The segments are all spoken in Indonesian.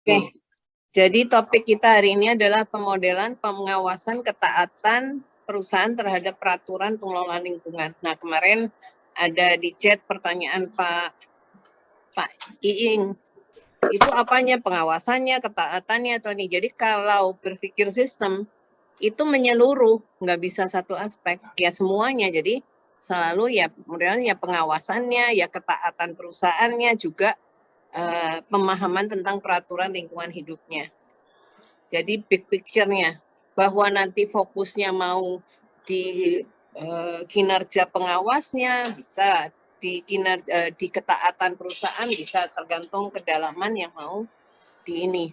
Oke, jadi topik kita hari ini adalah pemodelan pengawasan ketaatan perusahaan terhadap peraturan pengelolaan lingkungan. Nah, kemarin ada di chat pertanyaan Pak Iing, itu apanya, pengawasannya, ketaatannya, atau ini. Jadi kalau berpikir sistem, itu menyeluruh, nggak bisa satu aspek, ya semuanya. Jadi selalu ya modelnya pengawasannya, ya ketaatan perusahaannya, juga pemahaman tentang peraturan lingkungan hidupnya. Jadi big picture-nya, bahwa nanti fokusnya mau di kinerja pengawasnya, bisa di kinerja, di ketaatan perusahaan, bisa tergantung kedalaman yang mau di ini.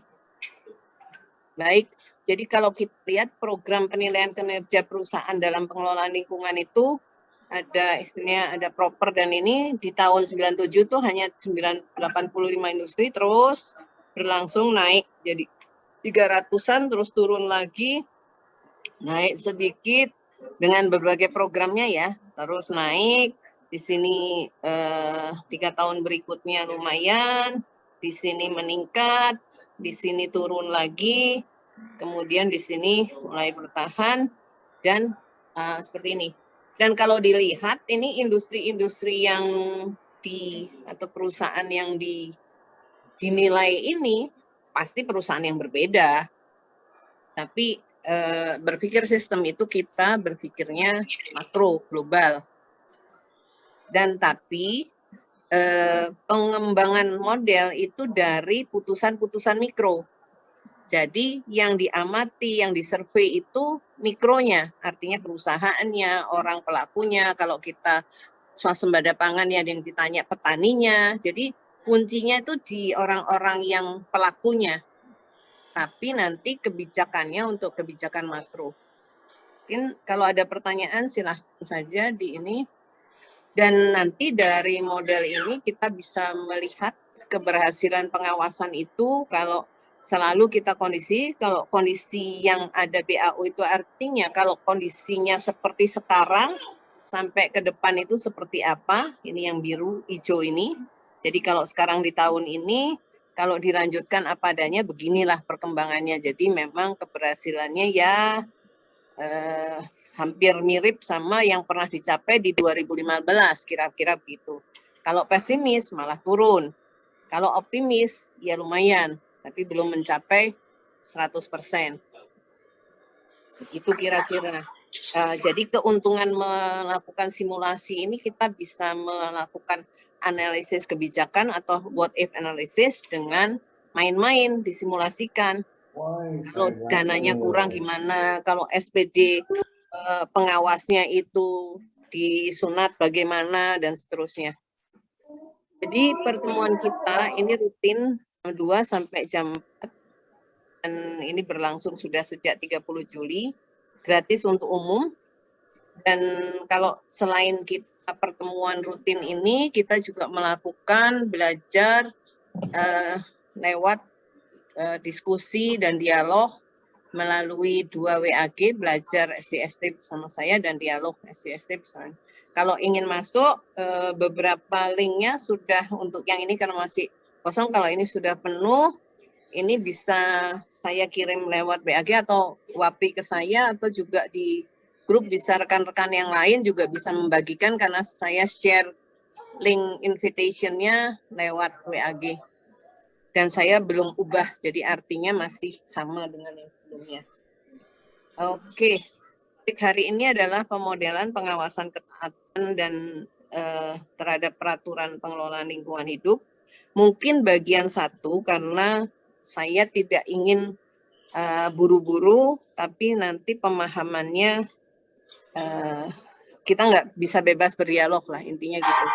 Baik, jadi kalau kita lihat program penilaian kinerja perusahaan dalam pengelolaan lingkungan itu, ada istilahnya ada proper, dan ini di tahun 97 tuh hanya 85 industri, terus berlangsung naik jadi 300-an, terus turun lagi, naik sedikit dengan berbagai programnya ya, terus naik di sini 3 tahun berikutnya lumayan, di sini meningkat, di sini turun lagi, kemudian di sini mulai bertahan, dan seperti ini. Dan kalau dilihat ini industri-industri yang atau perusahaan yang dinilai ini pasti perusahaan yang berbeda. Tapi berpikir sistem itu kita berpikirnya makro, global. Dan tapi pengembangan model itu dari putusan-putusan mikro. Jadi yang diamati, yang disurvei itu mikronya, artinya perusahaannya, orang pelakunya. Kalau kita swasembada pangan ya yang ditanya petaninya. Jadi kuncinya itu di orang-orang yang pelakunya. Tapi nanti kebijakannya untuk kebijakan makro. Mungkin kalau ada pertanyaan silahkan saja di ini. Dan nanti dari model ini kita bisa melihat keberhasilan pengawasan itu kalau selalu kita kalau kondisi yang ada BAU itu artinya kalau kondisinya seperti sekarang sampai ke depan itu seperti apa, ini yang biru hijau ini. Jadi kalau sekarang di tahun ini, kalau dilanjutkan apa adanya beginilah perkembangannya. Jadi memang keberhasilannya ya hampir mirip sama yang pernah dicapai di 2015, kira-kira begitu. Kalau pesimis malah turun. Kalau optimis ya lumayan, tapi belum mencapai 100%. Itu kira-kira. Jadi keuntungan melakukan simulasi ini kita bisa melakukan analisis kebijakan atau what if analysis dengan main-main, disimulasikan. Kalau dananya kurang gimana, kalau SPD pengawasnya itu disunat bagaimana, dan seterusnya. Jadi pertemuan kita ini rutin jam 2 sampai jam 4, dan ini berlangsung sudah sejak 30 Juli, gratis untuk umum. Dan kalau selain kita pertemuan rutin ini, kita juga melakukan belajar lewat diskusi dan dialog melalui 2 WAG, belajar SDST bersama saya dan dialog SDST bersama. Kalau ingin masuk, beberapa linknya sudah untuk yang ini karena masih kosong. Kalau ini sudah penuh, ini bisa saya kirim lewat WAG atau WAPI ke saya, atau juga di grup bisa rekan-rekan yang lain juga bisa membagikan karena saya share link invitation-nya lewat WAG. Dan saya belum ubah, jadi artinya masih sama dengan yang sebelumnya. Oke, hari ini adalah pemodelan pengawasan ketaatan dan terhadap peraturan pengelolaan lingkungan hidup. Mungkin bagian 1 karena saya tidak ingin buru-buru, tapi nanti pemahamannya kita nggak bisa bebas berdialog lah, intinya gitu.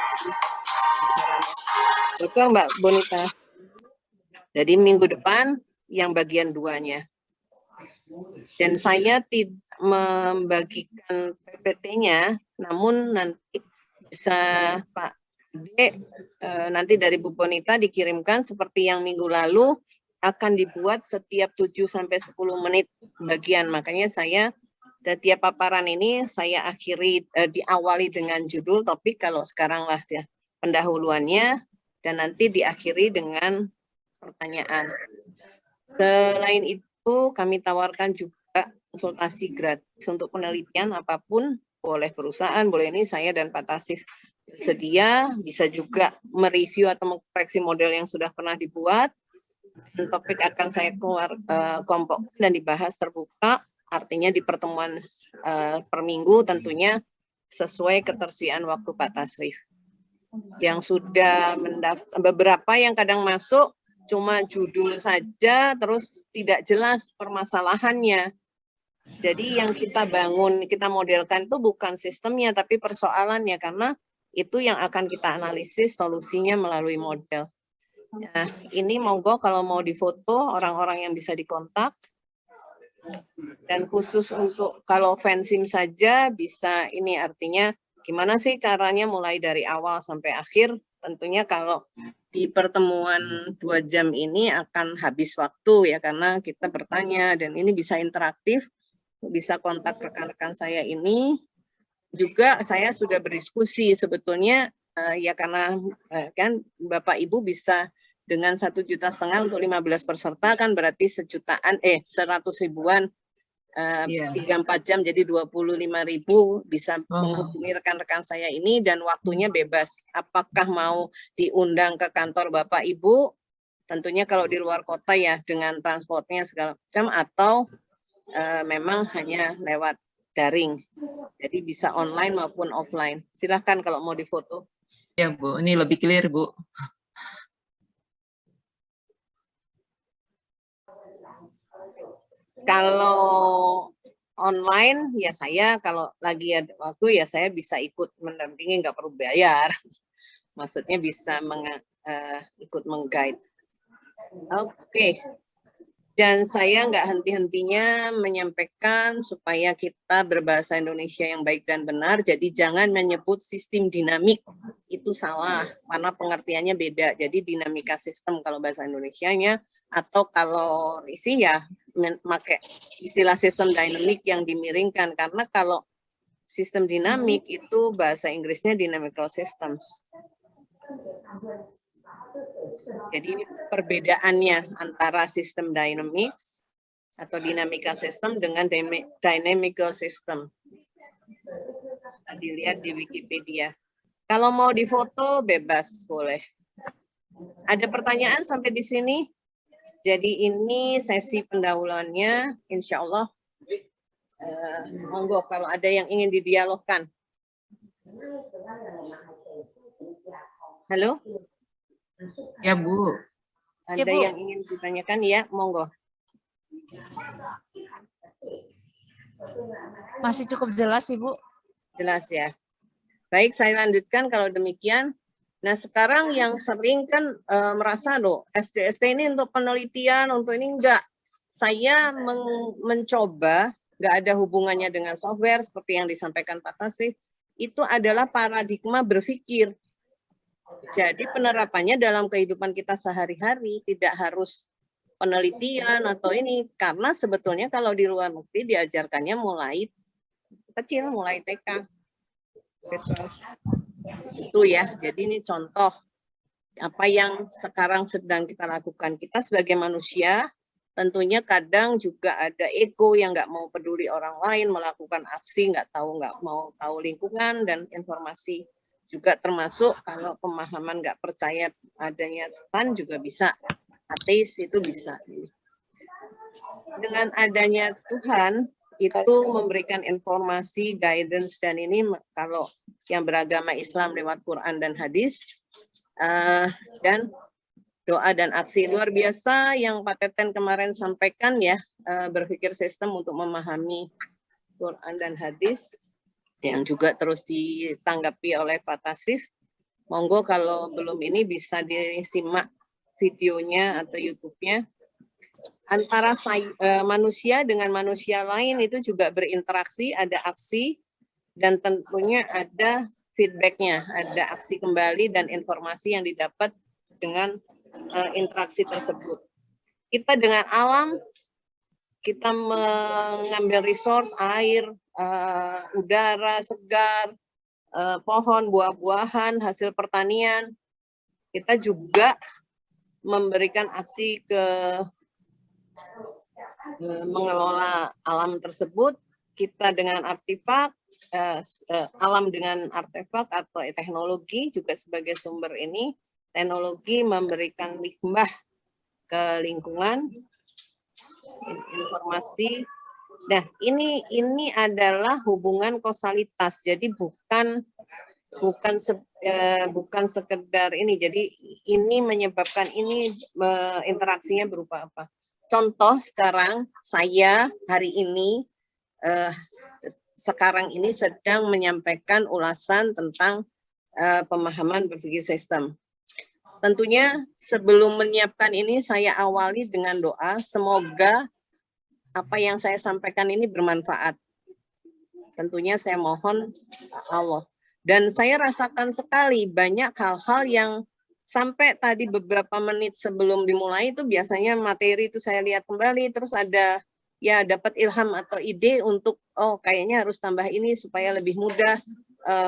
Betul Mbak Bonita? Jadi minggu depan yang bagian 2-nya. Dan saya tidak membagikan PPT-nya, namun nanti bisa Pak D, nanti dari Bu Bonita dikirimkan seperti yang minggu lalu, akan dibuat setiap 7-10 menit bagian. Makanya saya setiap paparan ini saya akhiri, diawali dengan judul topik, kalau sekarang lah ya pendahuluannya, dan nanti diakhiri dengan pertanyaan. Selain itu, kami tawarkan juga konsultasi gratis untuk penelitian apapun, boleh perusahaan, boleh ini saya dan Pak Tasif sedia, bisa juga mereview atau mengkoreksi model yang sudah pernah dibuat. Dan topik akan saya keluar kelompok dan dibahas terbuka, artinya di pertemuan per minggu tentunya sesuai ketersediaan waktu Pak Tasrif. Yang sudah mendaftar, beberapa yang kadang masuk cuma judul saja, terus tidak jelas permasalahannya. Jadi yang kita bangun, kita modelkan itu bukan sistemnya, tapi persoalannya, karena itu yang akan kita analisis solusinya melalui model. Nah, ini monggo kalau mau difoto, orang-orang yang bisa dikontak. Dan khusus untuk kalau fansim saja bisa, ini artinya gimana sih caranya mulai dari awal sampai akhir. Tentunya kalau di pertemuan 2 jam ini akan habis waktu ya, karena kita bertanya dan ini bisa interaktif, bisa kontak rekan-rekan saya ini. Juga saya sudah berdiskusi sebetulnya ya, karena kan Bapak Ibu bisa dengan 1,5 juta untuk 15 peserta kan berarti 100 ribuan 3-4 jam jadi 25.000, bisa menghubungi rekan-rekan saya ini dan waktunya bebas. Apakah mau diundang ke kantor Bapak Ibu? Tentunya kalau di luar kota ya dengan transportnya segala macam, atau memang hanya lewat daring. Jadi bisa online maupun offline. Silahkan kalau mau difoto. Ya Bu, ini lebih clear Bu. Kalau online ya saya kalau lagi ada waktu ya saya bisa ikut mendampingi, nggak perlu bayar. Maksudnya bisa ikut meng-guide. Oke. Dan saya nggak henti-hentinya menyampaikan supaya kita berbahasa Indonesia yang baik dan benar. Jadi jangan menyebut sistem dinamik, itu salah karena pengertiannya beda. Jadi dinamika sistem kalau bahasa Indonesianya, atau kalau isi ya pakai istilah sistem dynamic yang dimiringkan, karena kalau sistem dinamik itu bahasa Inggrisnya dynamical systems. Jadi ini perbedaannya antara sistem dynamics atau dinamika sistem dengan dynamical system. Nah, dilihat di Wikipedia. Kalau mau difoto bebas, boleh. Ada pertanyaan sampai di sini? Jadi ini sesi pendahuluannya, insya Allah. Monggo kalau ada yang ingin didialogkan. Halo? Ya Bu. Ada yang ingin ditanyakan ya, monggo. Masih cukup jelas Ibu. Jelas ya. Baik, saya lanjutkan kalau demikian. Nah sekarang yang sering kan merasa loh SDST ini untuk penelitian, untuk ini enggak. Saya mencoba, enggak ada hubungannya dengan software seperti yang disampaikan Pak Tasif, itu adalah paradigma berpikir. Jadi penerapannya dalam kehidupan kita sehari-hari tidak harus penelitian atau ini, karena sebetulnya kalau di luar negeri diajarkannya mulai kecil, mulai TK. Itu ya, jadi ini contoh apa yang sekarang sedang kita lakukan. Kita sebagai manusia tentunya kadang juga ada ego yang nggak mau peduli orang lain, melakukan aksi nggak mau tahu lingkungan dan informasi. Juga termasuk kalau pemahaman nggak percaya adanya Tuhan juga bisa, ateis itu bisa. Dengan adanya Tuhan itu memberikan informasi, guidance, dan ini kalau yang beragama Islam lewat Quran dan hadis, dan doa dan aksi luar biasa yang Pak Teten kemarin sampaikan ya, berpikir sistem untuk memahami Quran dan hadis, yang juga terus ditanggapi oleh Pak Tasif. Monggo kalau belum ini bisa disimak videonya atau YouTube-nya. Antara manusia dengan manusia lain itu juga berinteraksi, ada aksi, dan tentunya ada feedback-nya, ada aksi kembali dan informasi yang didapat dengan interaksi tersebut. Kita dengan alam, kita mengambil resource, air, udara segar, pohon, buah-buahan, hasil pertanian. Kita juga memberikan aksi ke mengelola alam tersebut, kita dengan artefak, alam dengan artefak atau teknologi juga sebagai sumber ini, teknologi memberikan limbah ke lingkungan, informasi. Nah, ini adalah hubungan kausalitas. Jadi bukan sekedar ini. Jadi ini menyebabkan ini interaksinya berupa apa? Contoh sekarang saya hari ini sekarang ini sedang menyampaikan ulasan tentang pemahaman berpikir sistem. Tentunya sebelum menyiapkan ini saya awali dengan doa, semoga apa yang saya sampaikan ini bermanfaat. Tentunya saya mohon Allah. Dan saya rasakan sekali banyak hal-hal yang sampai tadi beberapa menit sebelum dimulai itu biasanya materi itu saya lihat kembali, terus ada ya dapat ilham atau ide untuk oh kayaknya harus tambah ini supaya lebih mudah,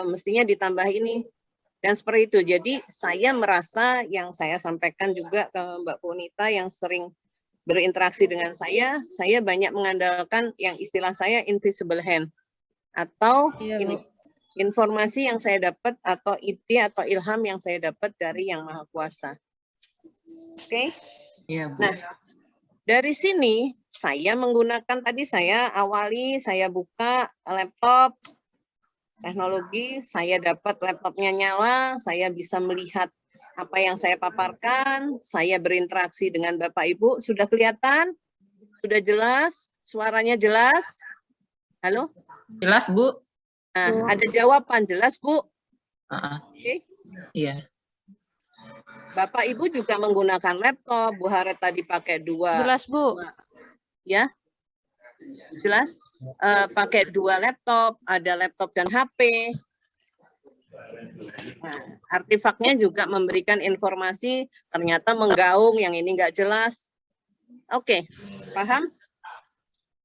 mestinya ditambah ini. Dan seperti itu. Jadi saya merasa yang saya sampaikan juga ke Mbak Punita yang sering berinteraksi dengan saya banyak mengandalkan yang istilah saya invisible hand. Atau informasi yang saya dapat atau ide atau ilham yang saya dapat dari Yang Maha Kuasa. Oke? Iya, Bu. Nah, dari sini saya menggunakan tadi saya buka laptop, teknologi, saya dapat laptopnya nyala, saya bisa melihat apa yang saya paparkan, saya berinteraksi dengan Bapak Ibu, sudah kelihatan? Sudah jelas? Suaranya jelas? Halo? Jelas, Bu? Nah, ada jawaban, jelas Bu? Oke. Iya. Bapak Ibu juga menggunakan laptop, Bu Haret tadi pakai dua. Jelas, Bu. Ya? Jelas? Pakai dua laptop, ada laptop dan HP. Nah, artefaknya juga memberikan informasi, ternyata menggaung, yang ini nggak jelas. Oke, paham?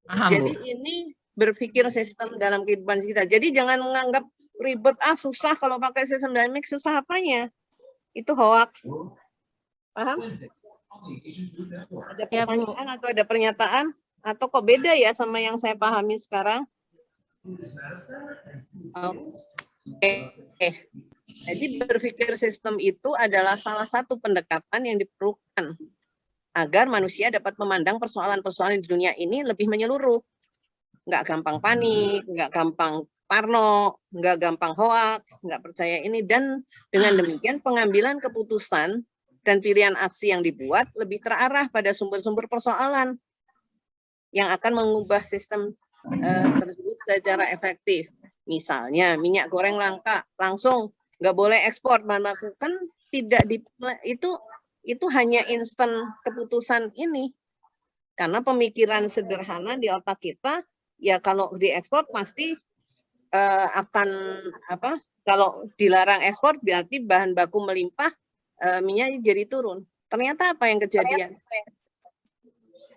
Paham, Jadi Bu. ini berpikir sistem dalam kehidupan kita. Jadi jangan menganggap ribet, susah kalau pakai sistem dynamic, susah apanya? Itu hoax. Paham? Ada pertanyaan atau ada pernyataan? Atau kok beda ya sama yang saya pahami sekarang? Oke. Jadi berpikir sistem itu adalah salah satu pendekatan yang diperlukan agar manusia dapat memandang persoalan-persoalan di dunia ini lebih menyeluruh. Nggak gampang panik, nggak gampang parno, nggak gampang hoax, nggak percaya ini. Dan dengan demikian pengambilan keputusan dan pilihan aksi yang dibuat lebih terarah pada sumber-sumber persoalan yang akan mengubah sistem tersebut secara efektif. Misalnya minyak goreng langka, langsung nggak boleh ekspor, melakukan tidak itu hanya instan keputusan ini. Karena pemikiran sederhana di otak kita, ya kalau diekspor pasti akan apa? Kalau dilarang ekspor berarti bahan baku melimpah, minyak jadi turun. Ternyata apa yang kejadian?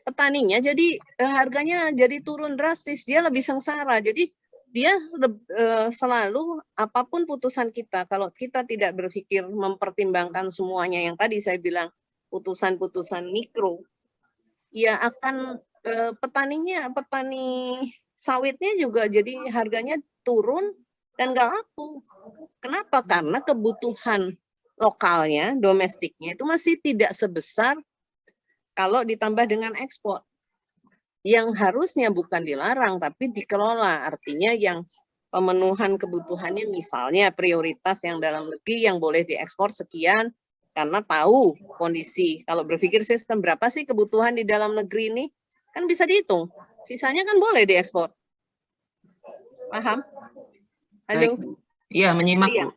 Petaninya jadi harganya jadi turun drastis, dia lebih sengsara. Jadi dia selalu apapun putusan kita, kalau kita tidak berpikir mempertimbangkan semuanya yang tadi saya bilang putusan-putusan mikro, ya akan petani sawitnya juga jadi harganya turun dan nggak laku. Kenapa? Karena kebutuhan lokalnya, domestiknya itu masih tidak sebesar kalau ditambah dengan ekspor. Yang harusnya bukan dilarang, tapi dikelola. Artinya yang pemenuhan kebutuhannya misalnya prioritas yang dalam negeri yang boleh diekspor sekian, karena tahu kondisi. Kalau berpikir sistem berapa sih kebutuhan di dalam negeri ini, kan bisa dihitung. Sisanya kan boleh diekspor. Paham? Halo? Iya, menyimak, iya. Bu.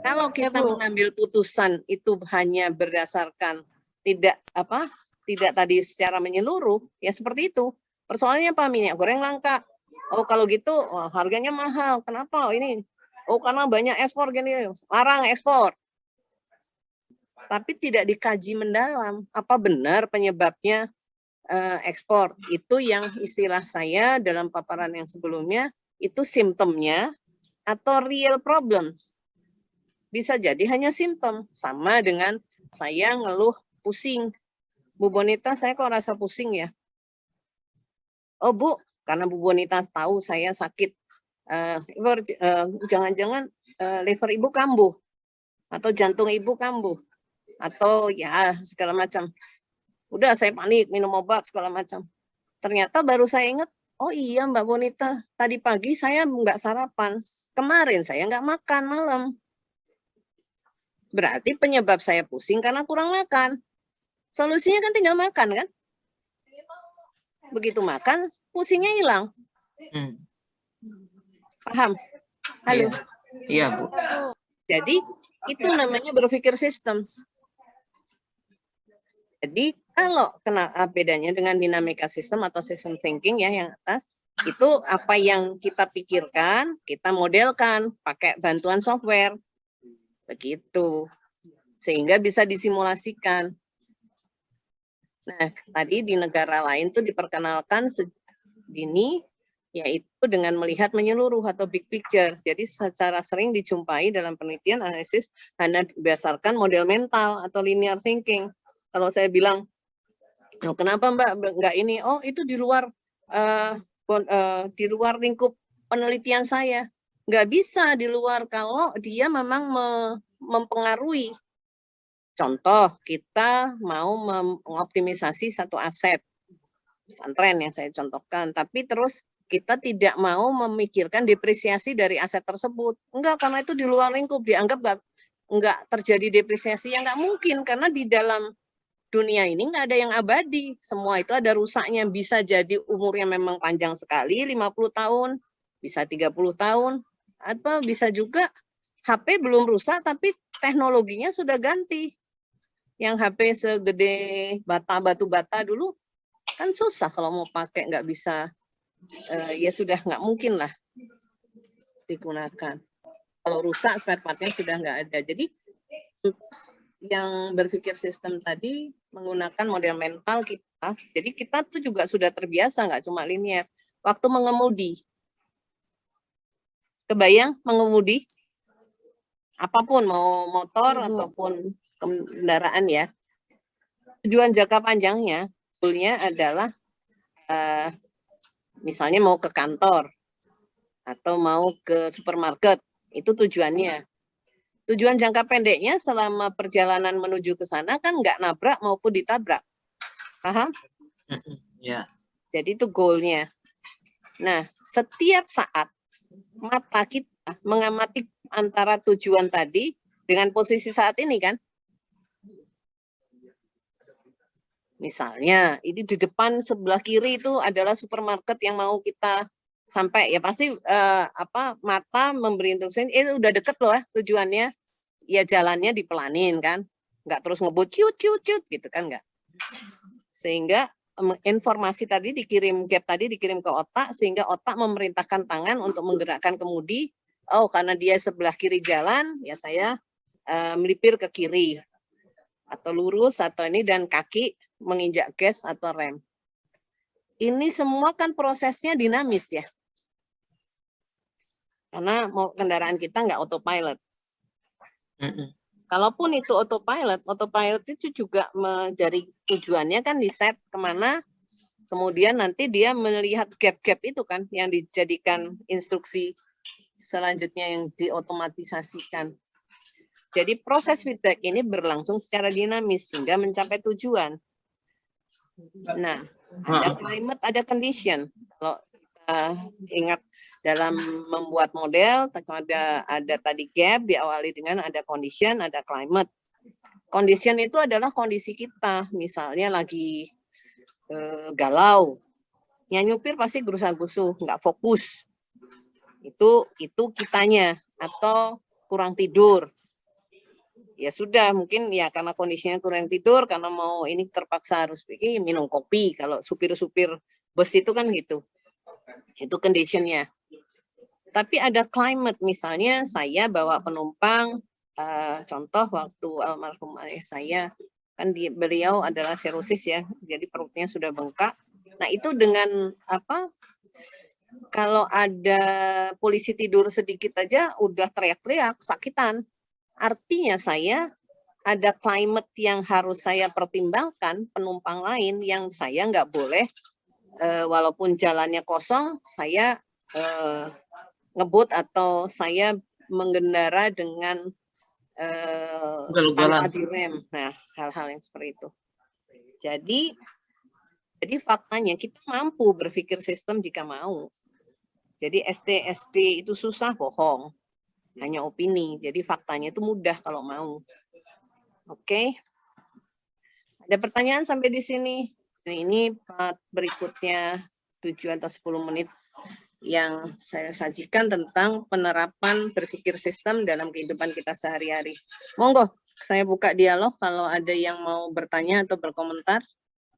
Kalau kita mengambil putusan itu hanya berdasarkan tidak tadi secara menyeluruh, ya seperti itu. Persoalannya apa? Minyak goreng langka. Oh kalau gitu harganya mahal. Kenapa ini? Oh karena banyak ekspor gini, larang ekspor. Tapi tidak dikaji mendalam. Apa benar penyebabnya ekspor? Itu yang istilah saya dalam paparan yang sebelumnya, itu simptomnya atau real problems. Bisa jadi hanya simptom. Sama dengan saya ngeluh pusing. Bu Bonita, saya kok rasa pusing ya? Oh Bu, karena Bu Bonita tahu saya sakit, jangan-jangan liver ibu kambuh, atau jantung ibu kambuh, atau ya segala macam. Udah saya panik, minum obat segala macam. Ternyata baru saya ingat, oh iya Mbak Bonita, tadi pagi saya nggak sarapan, kemarin saya nggak makan malam. Berarti penyebab saya pusing karena kurang makan. Solusinya kan tinggal makan kan? Begitu makan, pusingnya hilang. Paham? Halo? Iya, Bu. Jadi itu namanya berpikir sistem. Jadi kalau bedanya dengan dinamika sistem atau system thinking ya yang atas, itu apa yang kita pikirkan, kita modelkan pakai bantuan software. Begitu. Sehingga bisa disimulasikan. Nah, tadi di negara lain tuh diperkenalkan sedini, yaitu dengan melihat menyeluruh atau big picture. Jadi secara sering dijumpai dalam penelitian analisis hanya berdasarkan model mental atau linear thinking. Kalau saya bilang, oh, kenapa Mbak nggak ini? Oh, itu di luar lingkup penelitian saya. Nggak bisa di luar kalau dia memang mempengaruhi. Contoh, kita mau mengoptimisasi satu aset, pesantren yang saya contohkan, tapi terus kita tidak mau memikirkan depresiasi dari aset tersebut. Enggak, karena itu di luar lingkup, dianggap enggak terjadi depresiasi, yang enggak mungkin, karena di dalam dunia ini enggak ada yang abadi, semua itu ada rusaknya, bisa jadi umurnya memang panjang sekali, 50 tahun, bisa 30 tahun, atau bisa juga HP belum rusak, tapi teknologinya sudah ganti. Yang HP segede batu bata dulu kan susah kalau mau pakai, nggak bisa, ya sudah nggak mungkin lah digunakan. Kalau rusak spare partnya sudah nggak ada. Jadi yang berpikir sistem tadi menggunakan model mental kita. Jadi kita tuh juga sudah terbiasa, nggak cuma linear. Waktu mengemudi, kebayang mengemudi apapun, mau motor ataupun kendaraan ya. Tujuan jangka panjangnya, goalnya adalah misalnya mau ke kantor atau mau ke supermarket, itu tujuannya. Tujuan jangka pendeknya selama perjalanan menuju ke sana kan nggak nabrak maupun ditabrak. Paham? Ya. Jadi itu goalnya. Nah, setiap saat mata kita mengamati antara tujuan tadi dengan posisi saat ini kan. Misalnya, ini di depan sebelah kiri itu adalah supermarket yang mau kita sampai, ya pasti mata memberi instruksi, itu udah deket loh ya tujuannya, ya jalannya dipelanin kan, nggak terus ngebut ciut gitu kan, nggak. Sehingga informasi tadi dikirim, gap tadi dikirim ke otak, sehingga otak memerintahkan tangan untuk menggerakkan kemudi. Oh, karena dia sebelah kiri jalan, ya saya melipir ke kiri atau lurus atau ini, dan kaki menginjak gas atau rem. Ini semua kan prosesnya dinamis ya. Karena kendaraan kita nggak autopilot. Kalaupun itu autopilot itu juga menjadi tujuannya kan di set kemana, kemudian nanti dia melihat gap-gap itu kan yang dijadikan instruksi selanjutnya yang diotomatisasikan. Jadi proses feedback ini berlangsung secara dinamis sehingga mencapai tujuan. Nah, ada climate, ada condition. Kalau kita ingat dalam membuat model, ada tadi gap, diawali dengan ada condition, ada climate. Condition itu adalah kondisi kita, misalnya lagi galau, nyupir pasti gerusa-gerusu, nggak fokus. Itu kitanya, atau kurang tidur. Ya sudah, mungkin ya karena kondisinya kurang tidur, karena mau ini terpaksa harus minum kopi. Kalau supir-supir bus itu kan gitu. Itu conditionnya. Tapi ada climate, misalnya saya bawa penumpang, contoh waktu almarhum ayah saya, kan beliau adalah serosis ya, jadi perutnya sudah bengkak. Nah itu dengan kalau ada polisi tidur sedikit aja udah teriak-teriak, sakitan. Artinya saya ada climate yang harus saya pertimbangkan, penumpang lain yang saya nggak boleh, walaupun jalannya kosong, saya ngebut atau saya mengendara dengan tanpa direm. Nah, hal-hal yang seperti itu. Jadi faktanya kita mampu berpikir sistem jika mau. Jadi SD itu susah, bohong. Hanya opini. Jadi faktanya itu mudah kalau mau. Oke. Ada pertanyaan sampai di sini? Nah, ini part berikutnya 7 atau 10 menit yang saya sajikan tentang penerapan berpikir sistem dalam kehidupan kita sehari-hari. Monggo, saya buka dialog kalau ada yang mau bertanya atau berkomentar.